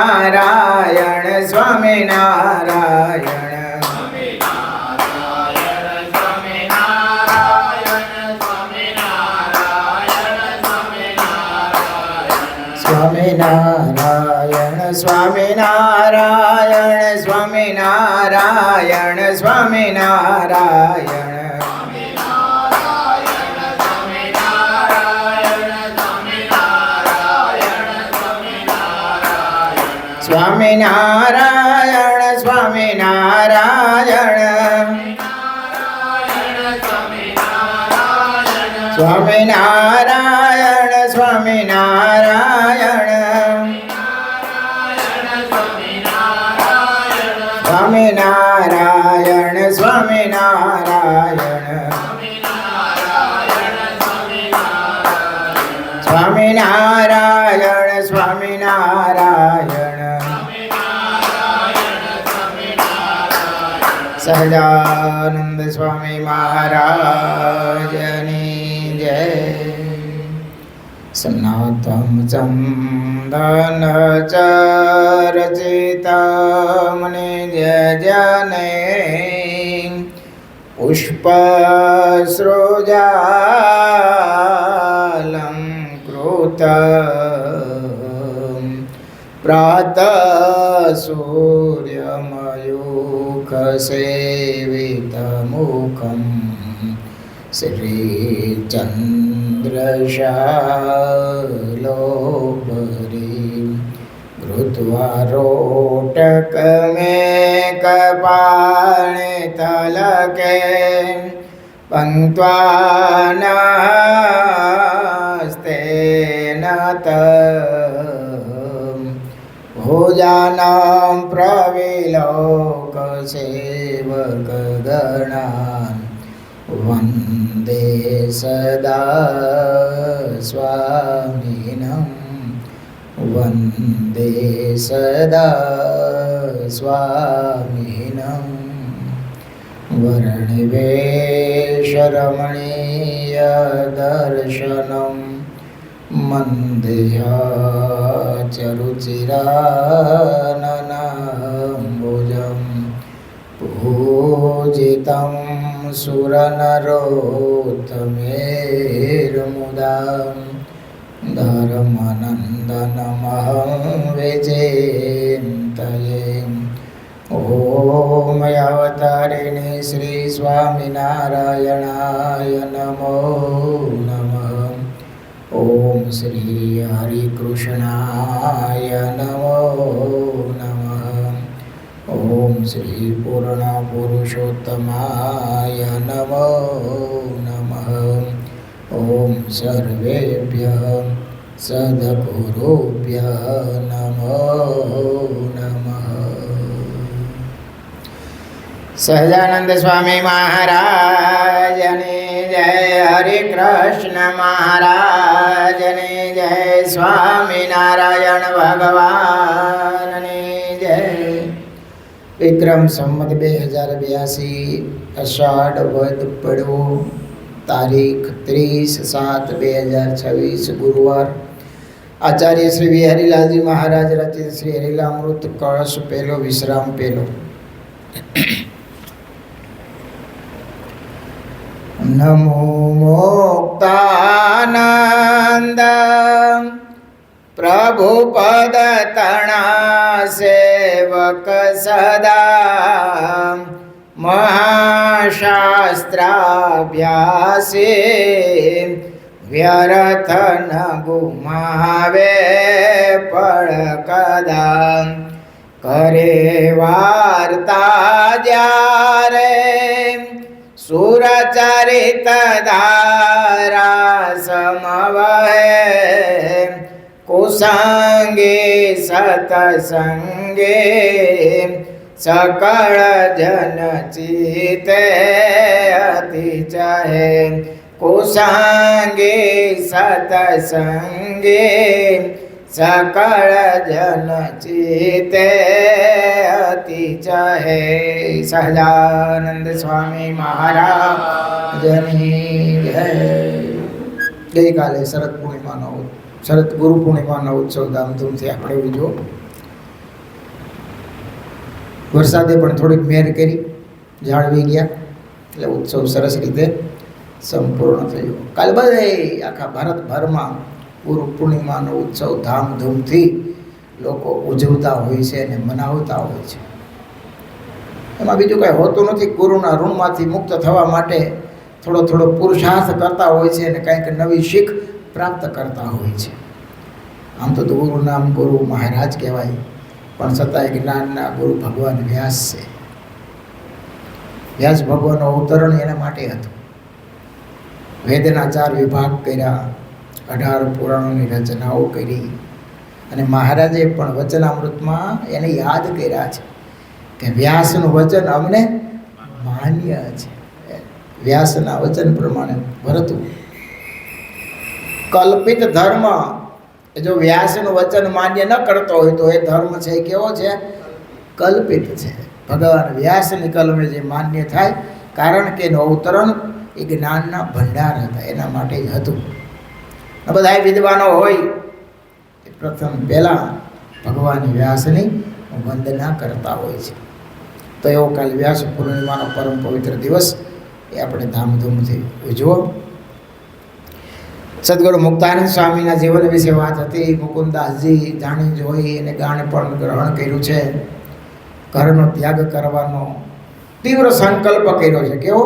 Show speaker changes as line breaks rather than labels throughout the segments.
નારાયણ સ્વામી નારાયણ સ્વામિનારાયણ સ્વામિનારાયણ સ્વામિનારાયણ સ્વામિનારાયણ સ્વામિનારાયણ સ્વામિનારાયણ સ્વામિનારાયણ સ્વામિનારાયણ સ્વામિનારાયણ સ્વામિનારાયણ સ્વામિનારાયણ સ્વામિનારાયણ સહજાનંદ સ્વામી મહારાજની જય. સનાતમ ચંદન ચરચિતમ નિજ જને પુષ્પ સૃજાલં કૃત પ્રાતઃ સૂર્યમયુખસેવિતમુખં શ્રીચંદ્રશાલોપરી કૃત્વા રોટકમેકપાણિતલકે પંક્ત્વાનાસ્તેન ભોજાનાં પ્રવિલોકસેવકગણાन् વંદે સદા સ્વામિનં વંદે સદા સ્વામિનં. વર્ણિવેશરમણીય દર્શનમ મંદેયાચરુચિરાનનાંબુજં પૂજિतं સુરનરોત્તમેર્મુદા ધર્મનંદનમહં વિજેન્તયે. ઓમ અવતારિણી શ્રી સ્વામિનારાયણાય નમો નમઃ. ઓમ શ્રી હરિકૃષ્ણાય નમો નમઃ. ઓમ શ્રી પૂર્ણ પુરુષોત્તમાય નમો નમઃ. ઓમ સર્વેભ્યઃ સદ્ગુરુભ્યઃ નમો નમઃ. સહજાનંદ સ્વામી મહારાજની જય. હરે કૃષ્ણ મહારાજની જય. સ્વામિનારાયણ ભગવાનની જય. વિક્રમ સંમત 2082 અષાઢ વદ પડવો તારીખ 30/7/2026 ગુરુવાર. આચાર્ય શ્રી વિહરીલાલજી મહારાજ રચિત શ્રી હરિલામૃત કળશ પહેલો વિશ્રામ પહેલો. નમો મોક્તાનંદ પ્રભુ પદ તણા સેવક સદા મહાશાસ્ત્રાભ્યાસી વ્યર્થ ન ગુમાવે પળ કદા. કરે વાર્તા જ્યારે સુરચરિત ધારા સમવહે કુસંગે સતસંગે સકળ જન ચિતે અતિ ચહે. કુસંગે સતસંગે સકળ જન ચિતે અતિ ચહે. સહજાનંદ સ્વામી મહારાજની જય. ગઈકાલે શરદ ગુરુ પૂર્ણિમાનો ઉત્સવ ધામધૂમથી આપણે ઉજવ્યો. વરસાદે પણ થોડીક મેર કરી, જાળવી ગયા, એટલે ઉત્સવ સરસ રીતે સંપૂર્ણ થયો. કાલે બધે આખા ભારતભરમાં ગુરુ પૂર્ણિમાનો ઉત્સવ ધામધૂમથી લોકો ઉજવતા હોય છે અને મનાવતા હોય છે. એમાં બીજું કાંઈ હોતું નથી. ગુરુના ઋણમાંથી મુક્ત થવા માટે થોડો પુરુષાર્થ કરતા હોય છે અને કંઈક નવી શીખ પ્રાપ્ત કરતા હોય છે. આમ તો ગુરુ નામ ગુરુ મહારાજ કહેવાય, પણ છતાંય જ્ઞાનના ગુરુ ભગવાન વ્યાસ છે. વ્યાસ ભગવાનનું અવતરણ એના માટે હતું. વેદના 4 વિભાગ કર્યા, 18 પુરાણોની રચનાઓ કરી, અને મહારાજે પણ વચનામૃતમાં એને યાદ કર્યા છે કે વ્યાસનું વચન અમને માન્ય છે. વ્યાસના વચન પ્રમાણે વર્તવું. કલ્પિત ધર્મ, જો વ્યાસનું વચન માન્ય ન કરતો હોય તો એ ધર્મ છે એ કેવો છે? કલ્પિત છે. ભગવાન વ્યાસની કલમે જે માન્ય થાય, કારણ કે એનું અવતરણ એ જ્ઞાનના ભંડાર હતા, એના માટે જ હતું. બધા વિદ્વાનો હોય એ પ્રથમ પહેલાં ભગવાન વ્યાસની વંદના કરતા હોય છે. તો એવો કાલે વ્યાસ પૂર્ણિમાનો પરમ પવિત્ર દિવસ એ આપણે ધામધૂમથી ઉજવો. સદગુરુ મુક્તાનંદ સ્વામીના જીવન વિશે વાત હતી. મુકુંદાસજી જાણી જોઈ અને ગાણ પણ ગ્રહણ કર્યું છે. ઘરનો ત્યાગ કરવાનો તીવ્ર સંકલ્પ કર્યો છે. કેવો?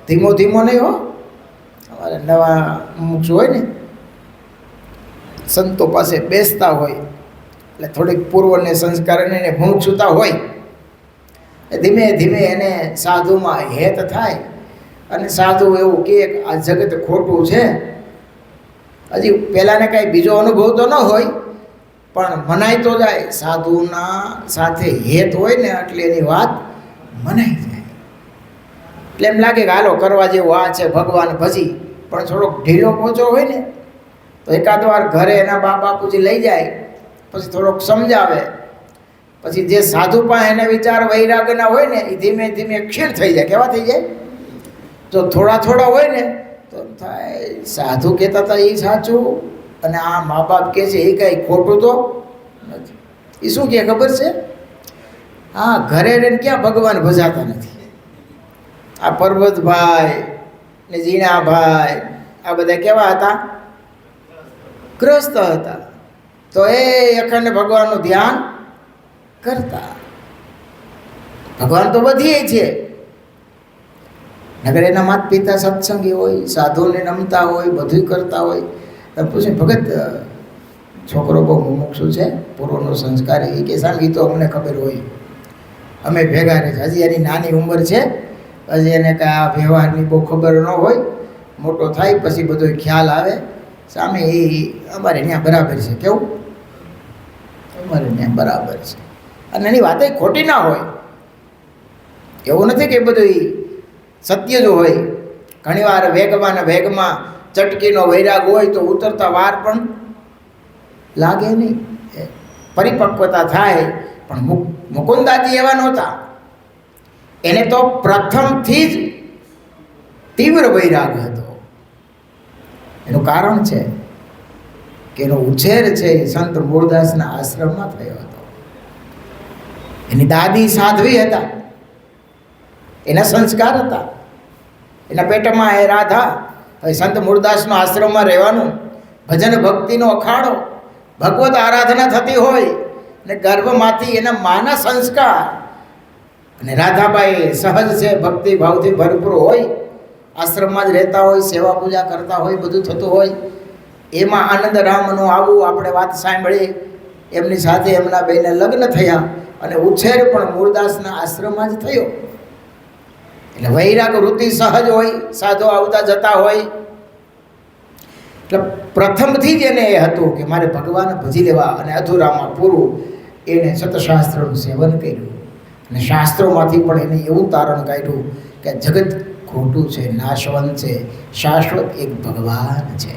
ધીમો ધીમો નહીં હો. અમારે નવા મુક્ષ હોય ને, સંતો પાસે બેસતા હોય એટલે થોડીક પૂર્વને સંસ્કારને એને મુક્ષુતા હોય, ધીમે ધીમે એને સાધુમાં હેત થાય અને સાધુ એવું કહે કે આ જગત ખોટું છે. હજી પહેલાંને કાંઈ બીજો અનુભવ તો ન હોય, પણ મનાય તો જાય. સાધુના સાથે હેત હોય ને એટલે એની વાત મનાઈ જાય. એટલે એમ લાગે કે હાલો કરવા જેવું આ છે ભગવાન ભજી. પણ થોડોક ઢીલો પહોંચો હોય ને તો એકાદ વાર ઘરે એના બાપુજી લઈ જાય, પછી થોડોક સમજાવે, પછી જે સાધુ પાસે એને વિચાર વૈરાગના હોય ને એ ધીમે ધીમે ક્ષીણ થઈ જાય. કેવા થઈ જાય? જો થોડા હોય ને તો થાય સાધુ કહેતા હતા એ સાચું, અને આ મા બાપ કહે છે એ કાંઈ ખોટું તો નથી. એ શું કહે ખબર છે? હા, ઘરે રહીને ક્યાં ભગવાન ભજાતા નથી. આ પર્વતભાઈ ને જીણાભાઈ આ બધા કેવા હતા? ગ્રસ્ત હતા. તો એ અખંડ ભગવાનનું ધ્યાન કરતા. ભગવાન તો બધીએ છે. નગર એના માતા પિતા સત્સંગી હોય, સાધુને નમતા હોય, બધું કરતા હોય. તમે પૂછે ભગત છોકરો બહુ મુમુક્ષુ છે, પૂર્વનો સંસ્કાર, એ કે સામે એ તો અમને ખબર હોય, અમે ભેગા રહે છે. હજી એની નાની ઉંમર છે, હજી એને કાંઈ આ વ્યવહારની બહુ ખબર ન હોય. મોટો થાય પછી બધો ખ્યાલ આવે. સામે એ અમારે ત્યાં બરાબર છે. કેવું? અમારે ત્યાં બરાબર છે. અને એની વાત ખોટી ના હોય. એવું નથી કે બધું સત્ય જ હોય. ઘણીવાર વેગમાં ચટકીનો વૈરાગ હોય તો ઉતરતા વાર પણ લાગે નહીં, પરિપક્વતા થાય. પણ મુકુંદાજી એવા નહોતા. એને તો પ્રથમથી જ તીવ્ર વૈરાગ હતો. એનું કારણ છે કે એનો ઉછેર છે એ સંત મૂળદાસના આશ્રમમાં થયો હતો. એની દાદી સાધ્વી હતા, એના સંસ્કાર હતા. એના પેટમાં એ રાધા. હવે સંત મૂળદાસનો આશ્રમમાં રહેવાનું, ભજન ભક્તિનો અખાડો, ભગવત આરાધના થતી હોય અને ગર્ભમાંથી એના માના સંસ્કાર. અને રાધાબાઈ સહજ છે, ભક્તિ ભાવથી ભરપૂર હોય, આશ્રમમાં જ રહેતા હોય, સેવા પૂજા કરતા હોય, બધું થતું હોય. એમાં આનંદ રામનું આવું આપણે વાત સાંભળી. એમની સાથે એમના બેને લગ્ન થયા અને ઉછેર પણ મૂળદાસના આશ્રમમાં જ થયો. એટલે વૈરાગ વૃત્તિ સહજ હોય, સાધુ આવતા જતા હોય. એટલે પ્રથમથી જ એને એ હતું કે મારે ભગવાન ભજી લેવા, અને અધૂરામાં પૂરું એને સતશાસ્ત્રનું સેવન કર્યું. અને શાસ્ત્રોમાંથી પણ એને એવું તારણ કાઢ્યું કે જગત ખોટું છે, નાશવંત છે, શાશ્વત એક ભગવાન છે.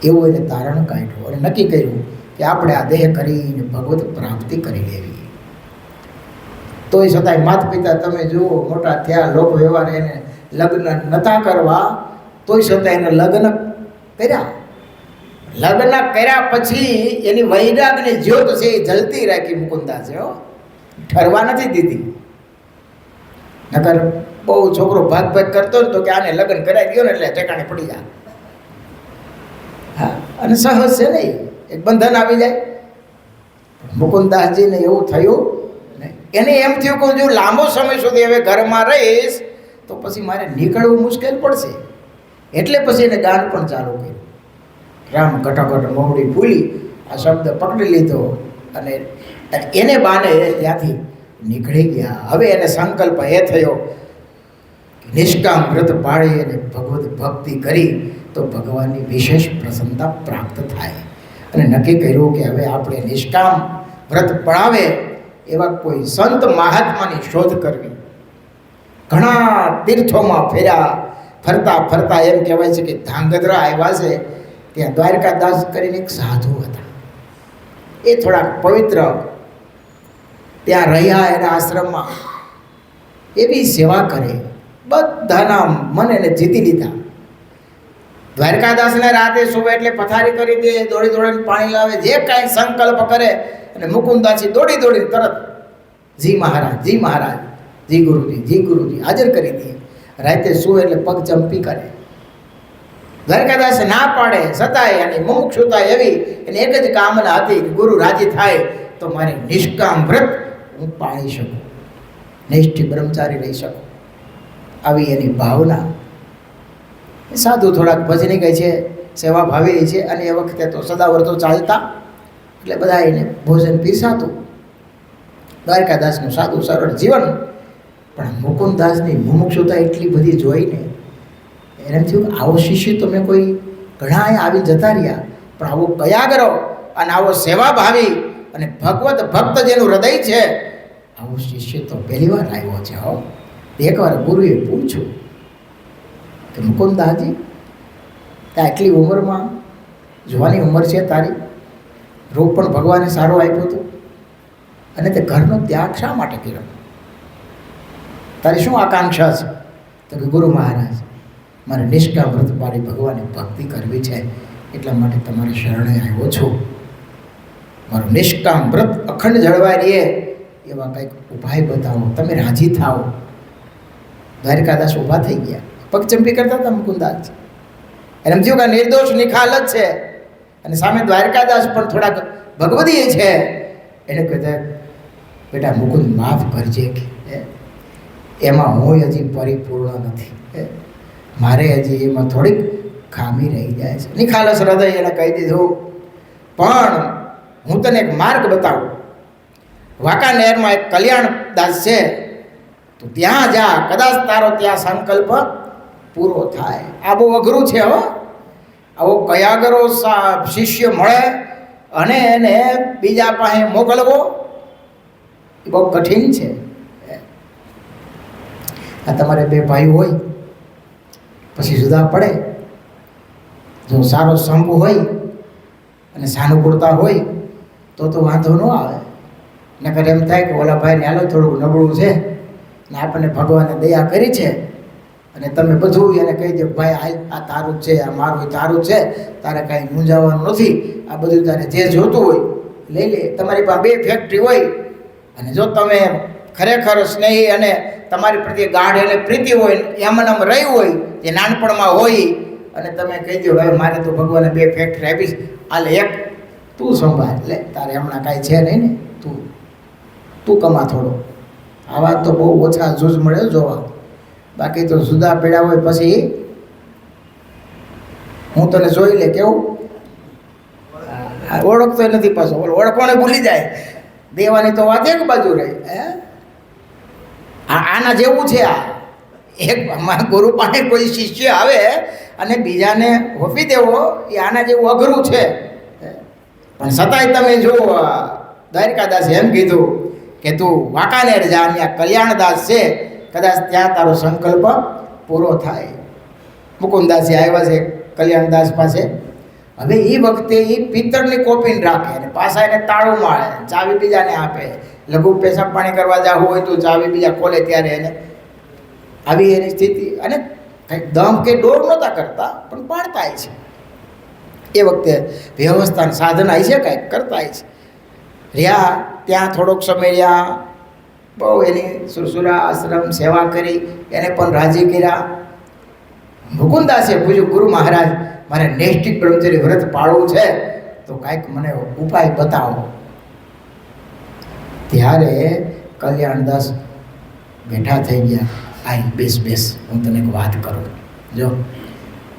એવું એને તારણ કાઢ્યું અને નક્કી કર્યું કે આપણે આ દેહ કરીને ભગવત પ્રાપ્તિ કરી લેવી. તોય છતાંય માતા પિતા તમે જુઓ, મોટા થયા, લોક વ્યવહાર એને લગ્ન નતા કરવા, તોય છતાં એને લગ્ન કર્યા. લગ્ન કર્યા પછી એની વૈરાગની જ્યોત છે એ જલતી રાખી મુકુંદાસે. ઠરવા નથી દીધી. નકર બહુ છોકરો ભાગ કરતો ને તો કે આને લગ્ન કરાવી દો ને એટલે ઠેકાણે પડી જાય. હા, અને સહજ છે નહીં, એક બંધન આવી જાય. મુકુંદાસજીને એવું થયું નહીં. એને એમ થયું કે જો લાંબો સમય સુધી હવે ઘરમાં રહીશ તો પછી મારે નીકળવું મુશ્કેલ પડશે. એટલે પછી એને ગાન પણ ચાલુ કર્યું. રામ ઘટાઘટ મોવડી ભૂલી આ શબ્દ પકડી લીધો અને એને બાને ત્યાંથી નીકળી ગયા. હવે એને સંકલ્પ એ થયો કે નિષ્કામ વ્રત પાળી અને ભગવત ભક્તિ કરી તો ભગવાનની વિશેષ પ્રસન્નતા પ્રાપ્ત થાય. અને નક્કી કર્યું કે હવે આપણે નિષ્કામ વ્રત પડાવે એવા કોઈ સંત મહાત્માની શોધ કરવી. ઘણા તીર્થોમાં ફેર્યા. ફરતા ફરતા એમ કહેવાય છે કે ધાંગધ્રા આવ્યા છે. ત્યાં દ્વારકાદાસ કરીને એક સાધુ હતા. એ થોડાક પવિત્ર ત્યાં રહ્યા એના આશ્રમમાં. એવી સેવા કરે, બધાના મન એને જીતી લીધા. દ્વારકાદાસને રાતે સુવે એટલે પથારી કરી દે, દોડી દોડીને પાણી લાવે, જે કાંઈ સંકલ્પ કરે અને મુકુંદાસજી દોડી દોડીને તરત જી મહારાજ, જી મહારાજ, જી ગુરુજી, જી ગુરુજી હાજર કરી દે. રાતે સુવે એટલે પગ ચંપી કરે. દ્વારકાદાસ ના પાડે છતાંય અને મુમુક્ષુતા એવી એને એક જ કામના હતી કે ગુરુ રાજી થાય તો મારે નિષ્કામ વ્રત હું પાળી શકું, નિષ્ઠી બ્રહ્મચારી રહી શકું. આવી એની ભાવના. સાધુ થોડાક ભજની ગઈ છે, સેવા ભાવી છે, અને એ વખતે તો સદાવર્તો ચાલતા એટલે બધા એને ભોજન પીરસાતું. દ્વારકાદાસનું સાદું સરળ જીવન. પણ મુકુંદાસની મુમુક્ષુતા એટલી બધી જોઈને એને થયું કે આવો શિષ્ય તો મેં કોઈ ઘણા આવી જતા રહ્યા, પણ આવો કયાગરો અને આવો સેવાભાવી અને ભગવત ભક્ત જેનું હૃદય છે આવો શિષ્ય તો પહેલી વાર આવ્યો છે. હો, એકવાર ગુરુએ પૂછ્યું કે મુકુંદાસજી, ત્યાં આટલી ઉંમરમાં, જોવાની ઉંમર છે તારી, રૂપ પણ ભગવાને સારું આપ્યું હતું, અને તે ઘરનો ત્યાગ શા માટે કર્યો? તારી શું આકાંક્ષા છે? તો કે ગુરુ મહારાજ, મારે નિષ્કામ વ્રત પાળી ભગવાનની ભક્તિ કરવી છે, એટલા માટે તમારે શરણે આવ્યો છું. મારું નિષ્કામ વ્રત અખંડ જળવાઈ રહે એવા કંઈક ઉપાય બતાવો, તમે રાજી થાઓ. દ્વારકાદાસ ઊભા થઈ ગયા, પગચંપી કરતા હતા મુકુંદાસ. એને એમ થયું કે નિર્દોષ નિખાલત છે અને સામે દ્વારકાદાસ પણ થોડાક ભગવદીય છે. એને કહેતા, બેટા મુકુંદ માફ કરજે, કે એમાં હું હજી પરિપૂર્ણ નથી, મારે હજી એમાં થોડીક ખામી રહી જાય છે. નિખાલસ હૃદય એને કહી દીધું, પણ હું તને એક માર્ગ બતાવું. વાંકાનેરમાં એક કલ્યાણદાસ છે, તો ત્યાં જા, કદાચ તારો ત્યાં સંકલ્પ પૂરો થાય. આ બહુ અઘરું છે. હો, આવો કયાગરો શિષ્ય મળે અને એને બીજા પાસે મોકલવો એ બહુ કઠિન છે. આ તમારે બે ભાઈ હોય પછી જુદા પડે, જો સારો સંપ હોય અને સાનુકૂળતા હોય તો વાંધો ન આવે. નકર એમ થાય કે ઓલા ભાઈને હાલો થોડુંક નબળું છે ને આપણને ભગવાને દયા કરી છે અને તમે બધું એને કહી દો, ભાઈ આ તારું જ છે, આ મારું તારું જ છે, તારે કાંઈ મૂંઝાવાનું નથી, આ બધું તારે જે જોતું હોય લઈ લે. તમારી પાસે બે ફેક્ટરી હોય અને જો તમે ખરેખર સ્નેહી અને તમારી પ્રત્યે ગાઢ અને પ્રીતિ હોય, એમનામ રહી હોય જે નાનપણમાં હોય, અને તમે કહી દો ભાઈ મારે તો ભગવાને બે ફેક્ટરી આપીશ, આલે એક તું સંભાળ લે, તારે હમણાં કાંઈ છે નહીં ને, તું કમા થોડો. આવા તો બહુ ઓછા જૂજ મળે જોવા. બાકી તો જુદા પડ્યા હોય પછી હું તને જોઈ લે, કેવું ઓળખતો નથી, પાછો ઓળખવાને ભૂલી જાય. દેવાની તો વાત એક બાજુ રહી. આના જેવું છે. આ એક ગુરુ પાસે કોઈ શિષ્ય આવે અને બીજાને હોપી દેવો એ આના જેવું અઘરું છે. પણ છતાંય તમે જો દ્વારકાદાસે એમ કીધું કે તું વાંકાનેર જા, ત્યાં કલ્યાણદાસ છે, કદાચ ત્યાં તારો સંકલ્પ પૂરો થાય. મુકુંદાસજી આવ્યા છે કલ્યાણદાસ પાસે. હવે એ વખતે એ પિત્તળની કોપીને રાખે અને પાછા એને તાળું મારે, ચાવી બીજાને આપે. લઘુ પેશાબ પાણી કરવા જવું હોય તો ચાવી બીજા ખોલે ત્યારે એને આવી એની સ્થિતિ. અને કંઈક દમ કે ડોર નહોતા કરતા, પણ પાડતા છે. એ વખતે વ્યવસ્થાનું સાધન આવી છે, કાંઈક કરતા છે. રહ્યા ત્યાં થોડોક સમય રહ્યા, બહુ એની સુરસુરા આશ્રમ સેવા કરી, એને પણ રાજી કર્યા. મુકુંદાસે પૂછ્યું, ગુરુ મહારાજ, મારે નૈષ્ઠિક બ્રહ્મચર્ય વ્રત પાળવું છે, તો કાંઈક મને ઉપાય બતાવો. ત્યારે કલ્યાણદાસ બેઠા થઈ ગયા. આઈ બેસ, હું તને એક વાત કરું. જો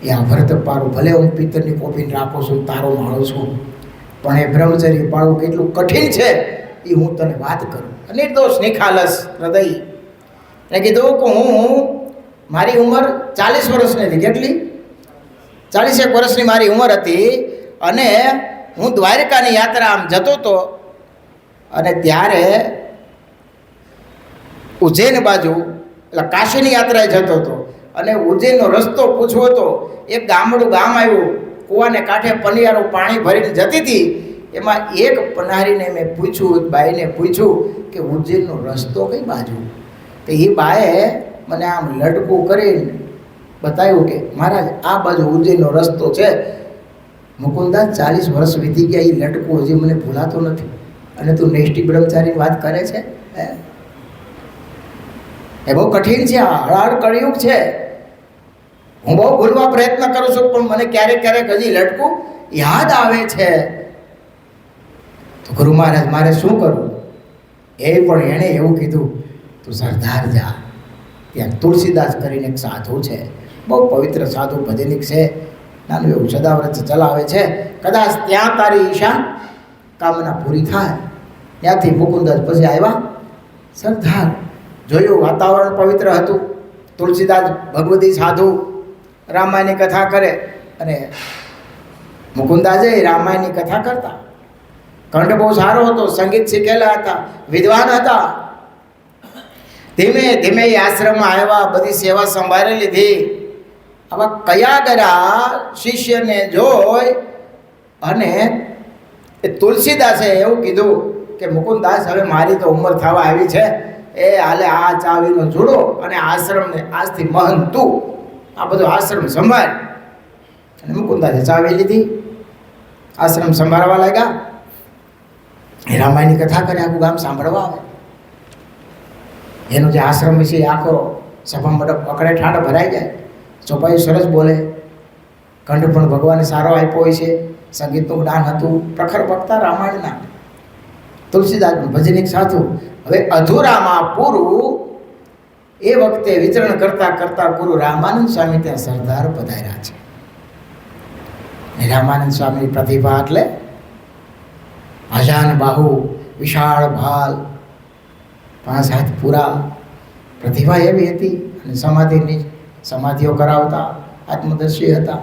એ આ વ્રત પાળું, ભલે હું પિત્તરની કોપીને રાખું છું, તારો માણું છું, પણ એ બ્રહ્મચર્ય પાળવું કેટલું કઠિન છે એ હું તને વાત કરું. નિર્દોષ નિખાલસ હૃદય એને કીધું કે હું મારી ઉંમર 40 વર્ષની હતી. કેટલી? 40 વર્ષની મારી ઉંમર હતી, અને હું દ્વારકાની યાત્રા આમ જતો હતો, અને ત્યારે ઉજ્જૈન બાજુ એટલે કાશીની યાત્રાએ જતો હતો, અને ઉજ્જૈનનો રસ્તો પૂછવો હતો. એક ગામ આવ્યું, કૂવાને કાંઠે પનિયારું પાણી ભરીને જતી હતી. એમાં એક પનારીને મેં પૂછ્યું, એક બાઈને પૂછ્યું કે ઉજ્જૈનનો રસ્તો કઈ બાજુ? તો એ બાએ મને આમ લટકું કરીને બતાવ્યું કે મહારાજ આ બાજુ ઉજ્જૈનનો રસ્તો છે. મુકુંદાસ 40 વર્ષ વીતી ગયા, એ લટકું હજી મને ભૂલાતો નથી, અને તું નૈષ્ઠિક બ્રહ્મચારીની વાત કરે છે. એ બહુ કઠિન છે, હળહળ કળિયુગ છે. હું બહુ ભૂલવા પ્રયત્ન કરું છું, પણ મને ક્યારેક હજી લટકું યાદ આવે છે. તો ગુરુ મહારાજ મારે શું કરવું? એ પણ એણે એવું કીધું, તું સરદાર જા, ત્યાં તુલસીદાસ કરીને એક સાધુ છે, બહુ પવિત્ર સાધુ, ભજનિક છે, નાનું એવું સદાવ્રત ચલાવે છે, કદાચ ત્યાં તારી ઈશા કામના પૂરી થાય. ત્યાંથી મુકુંદાસ પછી આવ્યા સરદાર. જોયું વાતાવરણ પવિત્ર હતું. તુલસીદાસ ભગવતી સાધુ રામાયણની કથા કરે, અને મુકુંદાસે રામાયણની કથા કરતા. કંઠ બહુ સારો હતો, સંગીત શીખેલા હતા, વિદ્વાન હતા. ધીમે ધીમે એ આશ્રમમાં આવ્યા, બધી સેવા સંભાળી લીધી. આવા કયા ગરા શિષ્યને જોઈ અને એ તુલસીદાસે એવું કીધું કે મુકુંદાસ, હવે મારી તો ઉંમર થવા આવી છે, એ હાલે આ ચાવીનો જોડો અને આશ્રમને આજથી મહંત તું આ બધો આશ્રમ સંભાળ. અને મુકુંદાસે ચાવી લીધી, આશ્રમ સંભાળવા લાગ્યા. એ રામાયણની કથા કરે, આખું ગામ સાંભળવા આવે. એનો જે આશ્રમ છે આખો સભા મંડપ અકડે ઠાઠ ભરાઈ જાય. ચોપાઈ સરસ બોલે, કંઠ પણ ભગવાને સારો આપ્યો હોય છે, સંગીતનું જ્ઞાન હતું, પ્રખર વક્તા રામાયણના. તુલસીદાસ ભજનિક સાધુ. હવે અધૂરામાં પૂરું એ વખતે વિચરણ કરતા ગુરુ રામાનંદ સ્વામી ત્યાં સરદાર પધાર્યા છે. રામાનંદ સ્વામીની પ્રતિભા એટલે આજાન બાહુ, વિશાળ ભાલ, 5 હાથ પૂરા, પ્રતિભા એવી હતી. અને સમાધિઓ કરાવતા, આત્મદર્શી હતા.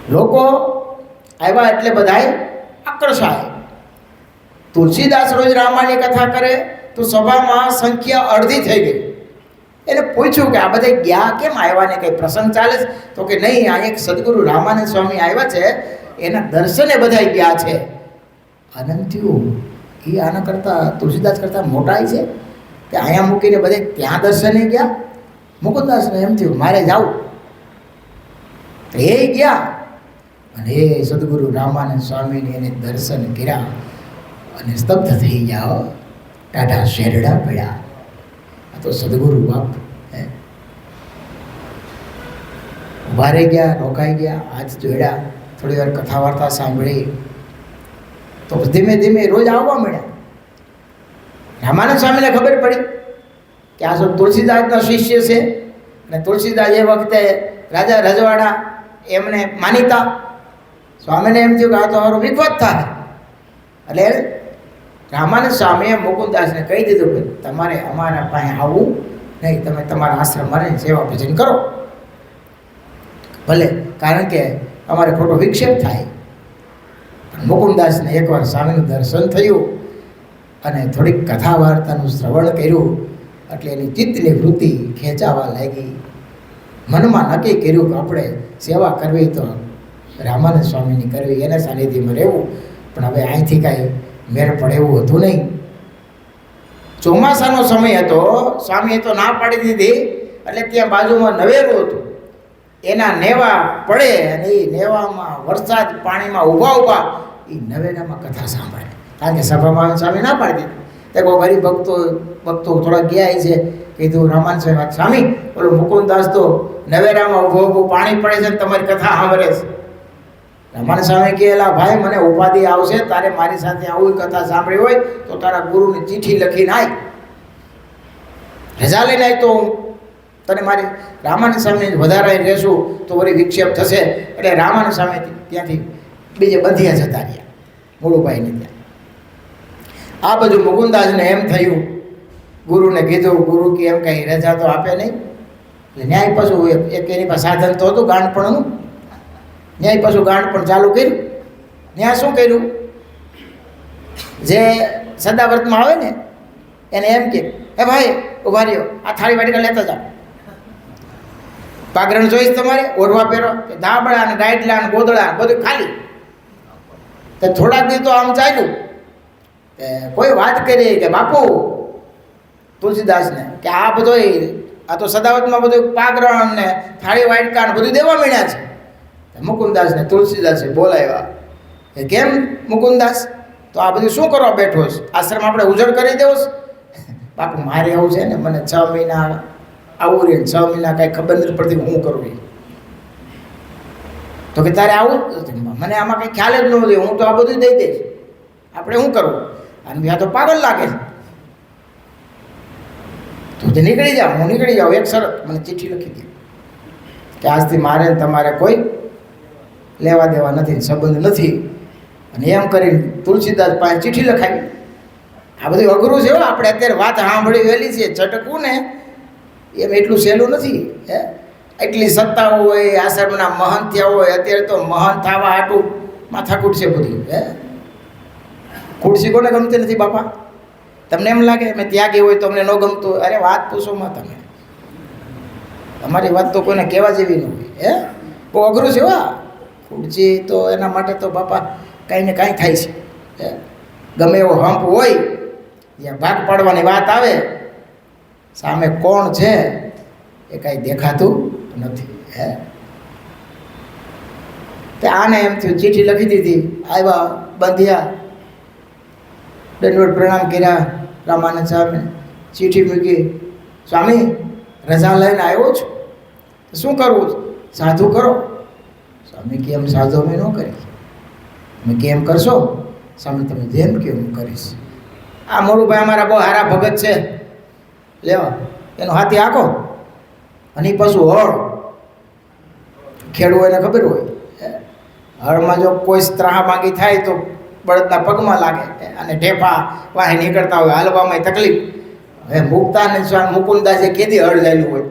લોકો આવ્યા એટલે બધાએ આકર્ષાય. તુલસીદાસ રોજ રામાયણની કથા કરે તો સભામાં સંખ્યા અડધી થઈ ગઈ. એને પૂછ્યું કે આ બધા ગયા કેમ આવ્યા, ને કંઈ પ્રસંગ ચાલે? તો કે નહીં, આ એક સદગુરુ રામાનંદ સ્વામી આવ્યા છે, એના દર્શને બધા ગયા છે. આનંદ થયું, એ આના કરતાં તુલસીદાસ કરતાં મોટાઈ છે કે અહીંયા મૂકીને બધે ત્યાં દર્શને ગયા. મુકુંદાસને એમ થયું મારે જાવું. એ ગયા, અને એ સદગુરુ રામાનંદ સ્વામીને એને દર્શન કર્યા, અને સ્તબ્ધ થઈ ગયા. ટાઢા શેરડા પડ્યા. આ તો સદગુરુ બાપ ઉભા રહી ગયા, રોકાઈ ગયા, હાથ જોડ્યા, થોડી વાર કથા વાર્તા સાંભળી. તો ધીમે ધીમે રોજ આવવા મળ્યા. રામાનંદ સ્વામીને ખબર પડી કે આ શું તુલસીદાસનો શિષ્ય છે, અને તુલસીદાસ એ વખતે રાજા રજવાડા એમને માનીતા. સ્વામીને એમ થયું કે આ તો મારો વિખવાદ થાય. એટલે રામાનંદ સ્વામીએ મુકુંદાસને કહી દીધું કે તમારે અમારા પાસે આવવું નહીં, તમે તમારા આશ્રમમાં રહીને સેવા ભજન કરો ભલે, કારણ કે અમારે ખોટો વિક્ષેપ થાય. મુકુંદાસને એકવાર સ્વામીનું દર્શન થયું અને થોડીક કથા વાર્તાનું શ્રવણ કર્યું, એટલે એની ચિત્તની વૃત્તિ ખેંચાવા લાગી. મનમાં નક્કી કર્યું કે આપણે સેવા કરવી તો રામાનંદ સ્વામીની કરવી, એના સાનિધ્યમાં રહેવું. પણ હવે અહીંથી કાંઈ મેળ પડે એવું હતું નહીં. ચોમાસાનો સમય હતો, સ્વામીએ તો ના પાડી દીધી. એટલે ત્યાં બાજુમાં નવેરું હતું, એના નેવા પડે, અને એ નેવામાં વરસાદ પાણીમાં ઊભા એ નવેરામાં કથા સાંભળે. કારણ કે સભામાં સ્વામી ના પાડી દીધી. તે કોઈ હરિભક્તો થોડા ગયા છે, કીધું રામાન સાહેબ સ્વામી ઓલો મુકુંદાસ તો નવેરામાં ઊભો ઊભું પાણી પડે છે, તમારી કથા સાંભળે છે. રામાન સ્વામી કહેલા ભાઈ મને ઉપાધિ આવશે, તારે મારી સાથે આવું કથા સાંભળી હોય તો તારા ગુરુની ચિઠ્ઠી લખીને આય, રજા લઈને આય તો તને મારી રામાન સ્વામી વધારે રહેશું તો વળી વિક્ષેપ થશે. એટલે રામાન સ્વામી ત્યાંથી બીજે બંધિયા જતા રહ્યા મોડુભાઈને ત્યાં. આ બધું મુકુંદાસને એમ થયું, ગુરુને કીધું, ગુરુ કે એમ કંઈ રજા તો આપે નહીં. એટલે ન્યાય પાછું એક એની પાસે સાધન તો હતું ગાંડપણનું, ન્યાય પાછું ગાંડપણ ચાલુ કર્યું. ન્યાય શું કર્યું, જે સદાવ્રતમાં આવે ને એને એમ કે હે ભાઈ ઉભા રહ્યો, આ થાળી વાટીકા લેતા જાઓ, પાઘરણ જોઈશ તમારે, ઓઢવા પહેરો, ધાબળા ને ગાઈડલા ને ગોદડા બધું ખાલી. તો થોડાક દી તો આમ ચાલ્યું, કોઈ વાત કરી કે બાપુ તુલસીદાસને કે આ બધો આ તો સદાવતમાં બધું પાઘરણ ને થાળી વાટકા ને બધું દેવા મળ્યા છે. મુકુંદાસને તુલસીદાસે બોલાવ્યા કે કેમ મુકુંદાસ, તો આ બધું શું કરવા બેઠો છે, આશ્રમ આપણે ઉજળ કરી દેવો છે? બાપુ મારે આવું છે ને, મને 6 મહિના આવું રે, 6 મહિના કાંઈ ખબર નથી પડતી હું કરવું. તો કે તારે આવું, મને આમાં કંઈ ખ્યાલ જ ન હોય, હું તો આ બધું દઈ દઈશ, આપણે શું કરવું? અને આ તો પાગલ લાગે છે. તું નીકળી જાઓ, હું નીકળી જાઉં, એક શરત મને ચિઠ્ઠી લખી દે કે આજથી મારે તમારે કોઈ લેવા દેવા નથી, સંબંધ નથી. અને એમ કરીને તુલસીદાસ પાસે ચિઠ્ઠી લખાવી. આ બધું અઘરું છે હો, આપણે અત્યારે વાત સાંભળી વહેલી છે, ચટકવું ને એમ એટલું સહેલું નથી. હે એટલી સત્તા હોય, આશ્રમના મહંત થયા હોય, અત્યારે તો મહંત થવા આટું માથાકૂટ છે બધી. હે ખુરશી કોને ગમતી નથી બાપા? તમને એમ લાગે મેં ત્યાગી હોય તો અમને ન ગમતું? અરે વાત પૂછોમાં તમે, તમારી વાત તો કોઈને કહેવા જેવી ન હોય. હે બહુ અઘરું છે હો. ખુરશી તો એના માટે તો બાપા કાંઈ ને કાંઈ થાય છે. હે ગમે એવો હંપ હોય, જ્યાં ભાગ પાડવાની વાત આવે, સામે કોણ છે એ કાંઈ દેખાતું નથી. હે તે આને એમ થયું, ચિઠ્ઠી લખી દીધી, આવ્યા બંધિયા, દંડવત પ્રણામ કર્યા. રામાનંદ સાહેબને ચિઠ્ઠી મૂકી, સ્વામી રજા લઈને આવ્યો છું, શું કરવું? સાધુ કરો. સ્વામી કેમ સાધુ અમે ન કરી? તમે કેમ કરશો? સ્વામી તમે જેમ કે હું કરીશ. આ મોરુભાઈ અમારા બહુ હારા ભગત છે, લેવા એનો હાથી આખો અને પાછું હળ ખેડવું એને ખબર હોય. હળમાં જો કોઈ ત્રાહ માંગી થાય તો બળદના પગમાં લાગે અને ઢેફા વાહે નીકળતા હોય, હાલવામાં તકલીફ. હવે મુક્તાનંદ સ્વામી મુકુંદાસે કેદી હળ લેલું હોય,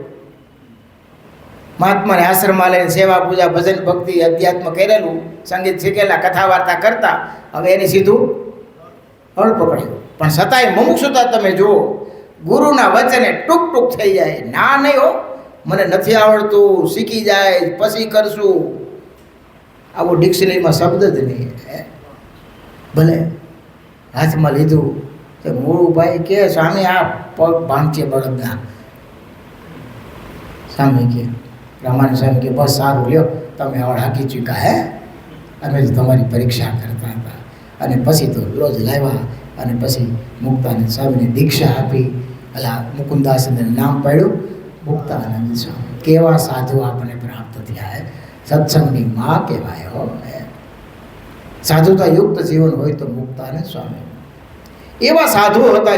મહાત્માને આશ્રમમાં લઈને સેવા પૂજા ભજન ભક્તિ અધ્યાત્મ કરેલું, સંગીત શીખેલા, કથા વાર્તા કરતા. હવે એની સીધું હળ પકડ્યું. પણ છતાંય મુમુક્ષુતા તમે જુઓ, ગુરુના વચને ટૂંક ટૂંક થઈ જાય. ના નહીં હો, મને નથી આવડતું, શીખી જાય પછી કરશું, આવો ડિક્શનરીમાં શબ્દ જ નહીં. ભલે હાથમાં લીધું તો મોરુભાઈ કે સ્વામી આ પગ ભાંગશે બળદના. સ્વામી કે રામાનંદ સ્વામી કે બસ સારું લ્યો, તમે હવે હાકી ચૂક્યા. હે અમે તો તમારી પરીક્ષા કરતા હતા. અને પછી તો રોજ લાવ્યા અને પછી મુક્તાનંદ સ્વામીને દીક્ષા આપી. અલા મુકુંદાસને નામ પાડ્યું મુક્તાનંદ સ્વામી. કેવા સાધુ આપણને પ્રાપ્ત થયા. હે સત્સંગની માં કહેવાય હો. સાધુતા યુક્ત જીવન હોય તો મુક્તાનંદ સ્વામી એવા સાધુ હતા.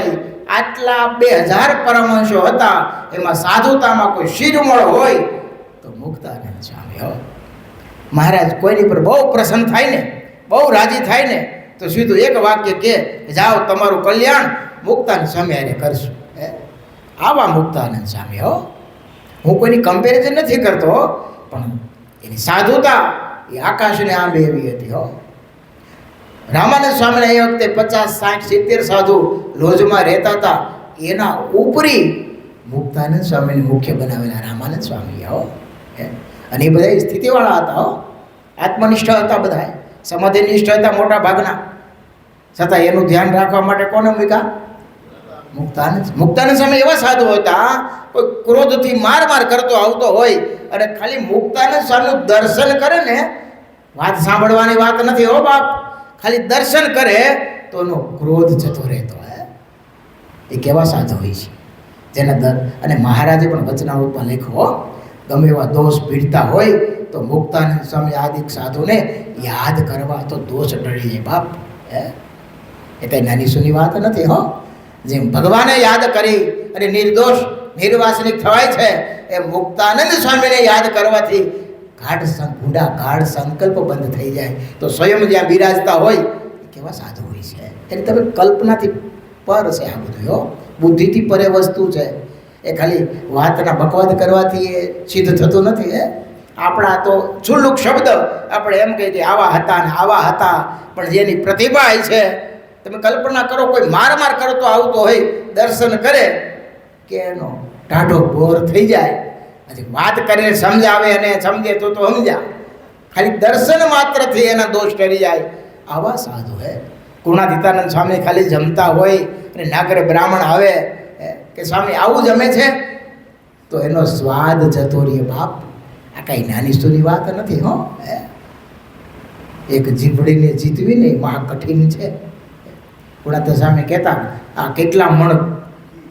આટલા 2000 પરમહંસો હતા, એમાં સાધુતામાં કોઈ શિરોમણ હોય તો મુક્તાનંદ સ્વામી હો. મહારાજ કોઈની પર બહુ પ્રસન્ન થાય ને, બહુ રાજી થાય ને તો સીધું એક વાક્ય કે જાઓ તમારું કલ્યાણ મુક્તાનંદ સ્વામી હારે કરશું. આવા મુક્તાનંદ સ્વામી હો. હું કોઈની કમ્પેરિઝન નથી કરતો, પણ એની સાધુતા એ આકાશને આંબે એવી હતી હો. રામાનંદ સ્વામીને એ વખતે 50, 60, 70 સાધુ લોજમાં રહેતા હતા. એના ઉપરી મુક્તાનંદ સ્વામીને મુખ્ય બનાવેલા રામાનંદ સ્વામી હો. અને એ બધા સ્થિતિવાળા હતા હો, આત્મનિષ્ઠ હતા, બધા સમાધિનિષ્ઠ હતા મોટા ભાગના. છતાં એનું ધ્યાન રાખવા માટે કોને મૂક્યા? મુક્તાનંદ સ્વામી એવા સાધુ હતા, કોઈ ક્રોધથી માર કરતો આવતો હોય અને ખાલી મુક્તાનંદ સ્વામીનું દર્શન કરે ને, વાત સાંભળવાની વાત નથી હો બાપ, ખાલી દર્શન કરે તો એનો ક્રોધ જતો રહેતો. એ કેવા સાધુ હોય છે જેના અને મહારાજે પણ વચનામૃતમાં લખ્યો, ગમે એવા દોષ પીડતા હોય તો મુક્તાનંદ સ્વામી આદિક સાધુને યાદ કરવા તો દોષ ટળી જાય બાપ. એ કંઈ નાની સૂની વાત નથી હો. જેમ ભગવાને યાદ કરી અને નિર્દોષ નિર્વાસનિક થવાય છે એ મુક્તાનંદ સ્વામીને યાદ કરવાથી ઊંડા ગાઢ સંકલ્પ બંધ થઈ જાય. તો સ્વયં જ્યાં બિરાજતા હોય એ કેવા સાધુ હોય છે. એટલે તમે કલ્પનાથી પર છે આ બધું હો. બુદ્ધિથી પરે વસ્તુ છે. એ ખાલી વાતના બકવાદ કરવાથી એ સિદ્ધ થતું નથી. આપણા તો છુલ્લુક શબ્દ આપણે એમ કહીએ કે આવા હતા ને આવા હતા, પણ જેની પ્રતિભા છે તમે કલ્પના કરો, કોઈ માર કરતો આવતો હોય દર્શન કરે કે એનો ટાઢો બોર થઈ જાય. હજી વાત કરીને સમજાવે અને સમજે તો સમજા, ખાલી દર્શન માત્રથી એના દોષ ટળી જાય. આવા સાધુ હે. ગુણાતીતાનંદ સ્વામી ખાલી જમતા હોય અને નાગરે બ્રાહ્મણ આવે કે સ્વામી આવું જમે છે તો એનો સ્વાદ જતો રહીએ બાપ. આ કાંઈ નાની સૂની વાત નથી હો. એક જીભડીને જીતવીને મહા કઠિન છે. ગુણાતીતાનંદ સ્વામી કહેતા, આ કેટલા મણ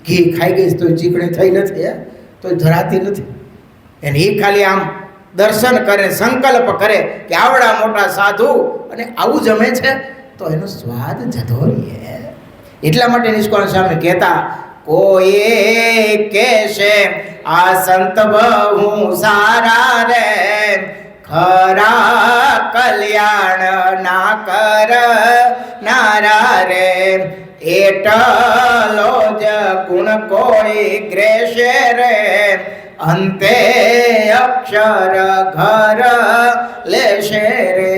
ઘી ખાઈ ગઈ તો ચીકણી થઈ નથી, તો ધરાતી નથી. એને એ ખાલી આમ દર્શન કરે, સંકલ્પ કરે કે આવડા મોટા સાધુ અને આવું જમે છે તો એનો સ્વાદ જતો રહીએ. એટલા માટે નિષ્કાળ સ્વામી કહેતા, કોઈ કહેશે આ સંત બહુ સારા રે, ખરા કલ્યાણ ના કર નારા રે, એટલો જ ગુણ કોઈ ગ્રેશે રે, અંતે અક્ષર ઘર લેશે રે.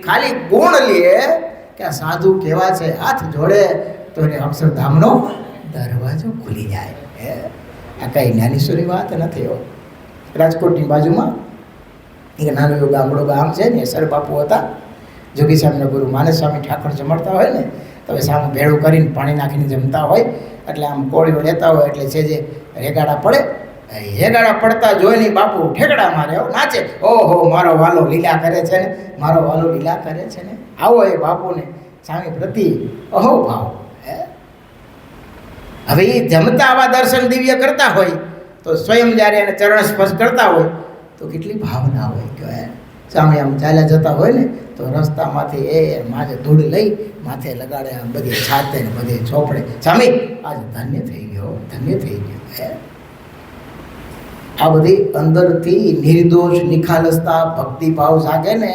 ખાલી ગુણ લે કે આ સાધુ કેવા છે, હાથ જોડે તો એને અક્ષરધામનો દરવાજો ખુલી જાય. આ કઈ નાની સૂની વાત નથી હો. રાજકોટની બાજુમાં એક નાનું એવું ગામડું ગામ છે ને, સર બાપુ હતા, જોગી સ્વામીના ગુરુ માનસ સ્વામી ઠાકોર જમડતા હોય ને તો સામે ભેળું કરીને પાણી નાખીને જમતા હોય. એટલે આમ કોળીઓ લેતા હોય એટલે છે જે રેગાડા પડે, રેગાડા પડતા જોઈને બાપુ ઠેકડા મારે, નાચે, ઓહો મારો વાલો લીલા કરે છે ને, મારો વાલો લીલા કરે છે ને. આવો એ બાપુને સ્વામી પ્રતિ અહો ભાવ. હવે એ જમતા આવા દર્શન દિવ્ય કરતા હોય તો સ્વયં જ્યારે એને ચરણ સ્પર્શ કરતા હોય તો કેટલી ભાવના હોય કે સ્વામી આમ ચાલ્યા જતા હોય ને તો રસ્તામાંથી એ માથે ધૂળ લઈ માથે લગાડે, આમ બધી છાતે ને બધે ચોપડે, સ્વામી આજ ધન્ય થઈ ગયો, ધન્ય થઈ ગયો. આ બધી અંદરથી નિર્દોષ નિખાલસતા ભક્તિભાવ જાગે ને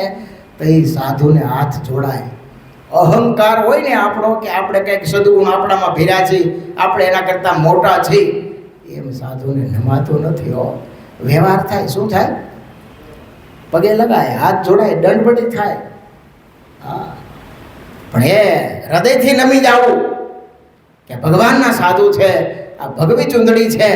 તો એ સાધુને હાથ જોડાય. અહંકાર હોય ને આપણો કે આપણે કંઈક સદગુણ આપણામાં ભેરા છે, આપણે એના કરતાં મોટા છે, એમ સાધુને નમાતો નથી હો. વ્યવહાર થાય, શું થાય? પગે લગાય, હાથ જોડાય, દંડવટી થાય. હા, પણ એ હૃદયથી નમી જવું કે ભગવાનના સાધુ છે, આ ભગવી ચૂંદડી છે,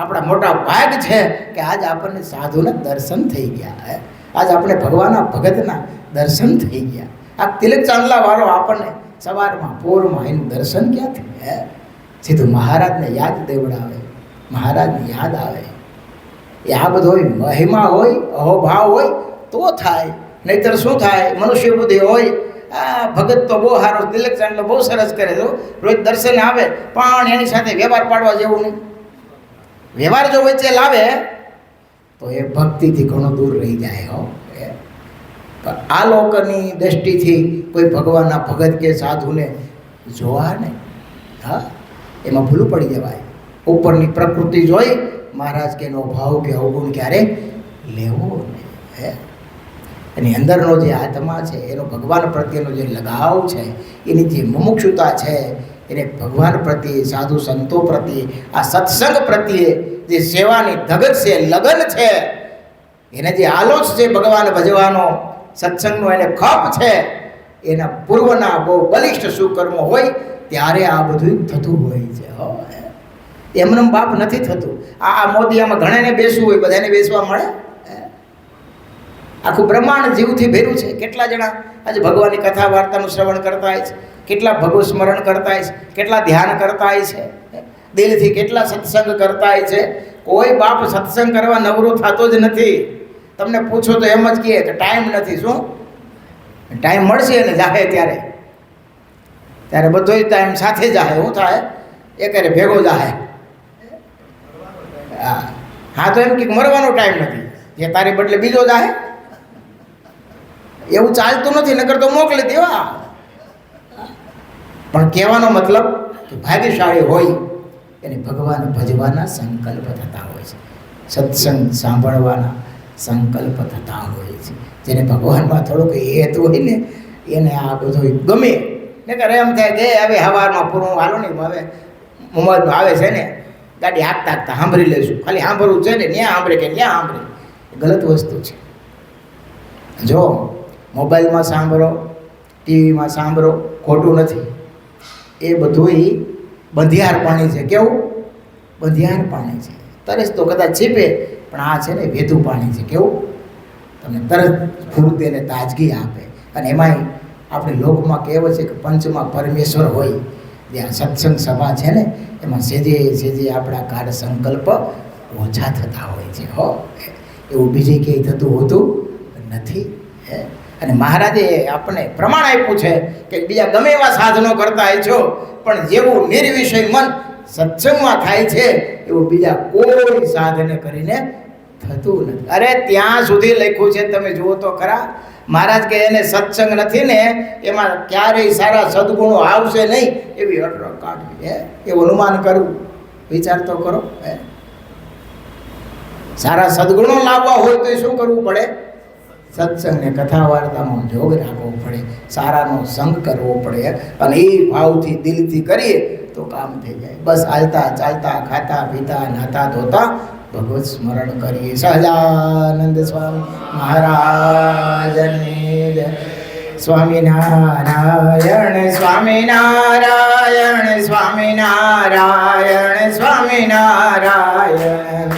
આપણા મોટા ભાગ છે કે આજ આપણને સાધુના દર્શન થઈ ગયા. આજ આપણે ભગવાનના ભગતના દર્શન થઈ ગયા. આ તિલક ચાંદલા વાળો આપણને સવારમાં પોરમાં એનું દર્શન ક્યાંથી? સીધું મહારાજને યાદ દેવડાવે, મહારાજને યાદ આવે. એ આ બધો મહિમા હોય, અહોભાવ હોય તો થાય, નહીતર શું થાય? મનુષ્ય બુદ્ધિ હોય, આ ભગત તો બહુ સારો, તિલક ચાંદલો બહુ સરસ કરે તો રોજ દર્શન આવે, પણ એની સાથે વ્યવહાર પાડવા જેવું નહીં. વ્યવહાર જો વચ્ચે લાવે તો એ ભક્તિથી ઘણો દૂર રહી જાય હો. પણ આ લોકોની દ્રષ્ટિથી કોઈ ભગવાનના ભગત કે સાધુને જોવા નહીં. હા, એમાં ભૂલું પડી જવાય. ઉપરની પ્રકૃતિ જોઈ મહારાજ કે એનો ભાવ કે અવગુણ ક્યારે લેવો નહીં. એની અંદરનો જે આત્મા છે, એનો ભગવાન પ્રત્યેનો જે લગાવ છે, એની જે મુમુક્ષુતા છે, એને ભગવાન પ્રત્યે, સાધુ સંતો પ્રત્યે, આ સત્સંગ પ્રત્યે જે સેવાની ધગત છે, લગન છે, એને જે આલોચ છે ભગવાન ભજવાનો, સત્સંગનો એને ખપ છે, એના પૂર્વના બહુ બલિષ્ઠ સુકર્મો હોય ત્યારે આ બધું થતું હોય છે. એમને બાપ નથી થતું. આ મોદી આમાં ઘણાને બેસવું હોય, બધાને બેસવા મળે? આખું બ્રહ્માંડ જીવથી ભેરું છે. કેટલા જણા આજે ભગવાનની કથા વાર્તાનું શ્રવણ કરતા હોય છે, કેટલા ભગવત સ્મરણ કરતા હોય છે, કેટલા ધ્યાન કરતા હોય છે, દિલથી કેટલા સત્સંગ કરતા હોય છે. કોઈ બાપ સત્સંગ કરવા નવરો થતો જ નથી. તમને પૂછો તો એમ જ કહે કે ટાઈમ નથી. શું ટાઈમ મળશે અને જાહે ત્યારે બધોય ટાઈમ સાથે જાહે. શું થાય? એ કરે ભેગો જાહે. હા તો એમ કે મરવાનો ટાઈમ નથી, જે તારી બદલે બીજો જાહે. એવું ચાલતું નથી, નકર તો મોકલી દેવા. પણ કહેવાનો મતલબ કે ભાગ્યશાળી હોય એને ભગવાન ભજવાના સંકલ્પ થતા હોય છે, સત્સંગ સાંભળવાના સંકલ્પ થતા હોય છે. જેને ભગવાનમાં થોડુંક હેત હોય ને એને આ બધું ગમે. નકર એમ થાય કે હવે સવારમાં પૂરું હાલો ને, હવે મોબાઈલમાં આવે છે ને ગાડી હાંકતા હાંકતા સાંભળી લઈશું, ખાલી સાંભળવું છે ને ત્યાં સાંભળે કે ત્યાં સાંભળે. ગલત વસ્તુ છે. જો મોબાઈલમાં સાંભળો, ટીવીમાં સાંભળો, ખોટું નથી. એ બધું બંધિયાર પાણી છે. કેવું? બંધિયાર પાણી છે. તરસ તો કદાચ છીપે, પણ આ છે ને વેધું પાણી છે. કેવું? તમને તરત ફૂર્તિ અને તાજગી આપે. અને એમાંય આપણે લોકમાં કહેવત છે કે પંચમાં પરમેશ્વર હોય. જ્યાં સત્સંગ સભા છે ને એમાં સેજે સેજે આપણા કાર્ય સંકલ્પ ઓછા થતા હોય છે. હો, એવું બીજે ક્યાંય થતું હોતું નથી. અને મહારાજે આપણને પ્રમાણ આપ્યું છે કે બીજા ગમે એવા સાધનો કરતા છો, પણ જેવું નિર્વિષય મન સત્સંગમાં થાય છે એવું બીજા કોઈ સાધને કરીને થતું નથી. અરે ત્યાં સુધી લખ્યું છે, તમે જુઓ તો ખરા. મહારાજ કે એને સત્સંગ નથી ને એમાં ક્યારેય સારા સદગુણો આવશે નહીં, એવી અટક કાઢવી. એવું અનુમાન કરવું, વિચાર તો કરો. સારા સદગુણો લાવવા હોય તો શું કરવું પડે? સત્સંગ ને કથા વાર્તાનો જોગ રાખવો પડે, સારાનો સંગ કરવો પડે. અને એ ભાવથી દિલથી કરીએ તો કામ થઈ જાય. બસ હાલતા ચાલતા ખાતા પીતા નાતા ધોતા ભગવત સ્મરણ કરીએ. સહજાનંદ સ્વામી મહારાજની જય. સ્વામિનારાયણ સ્વામિનારાયણ સ્વામિનારાયણ સ્વામિનારાયણ.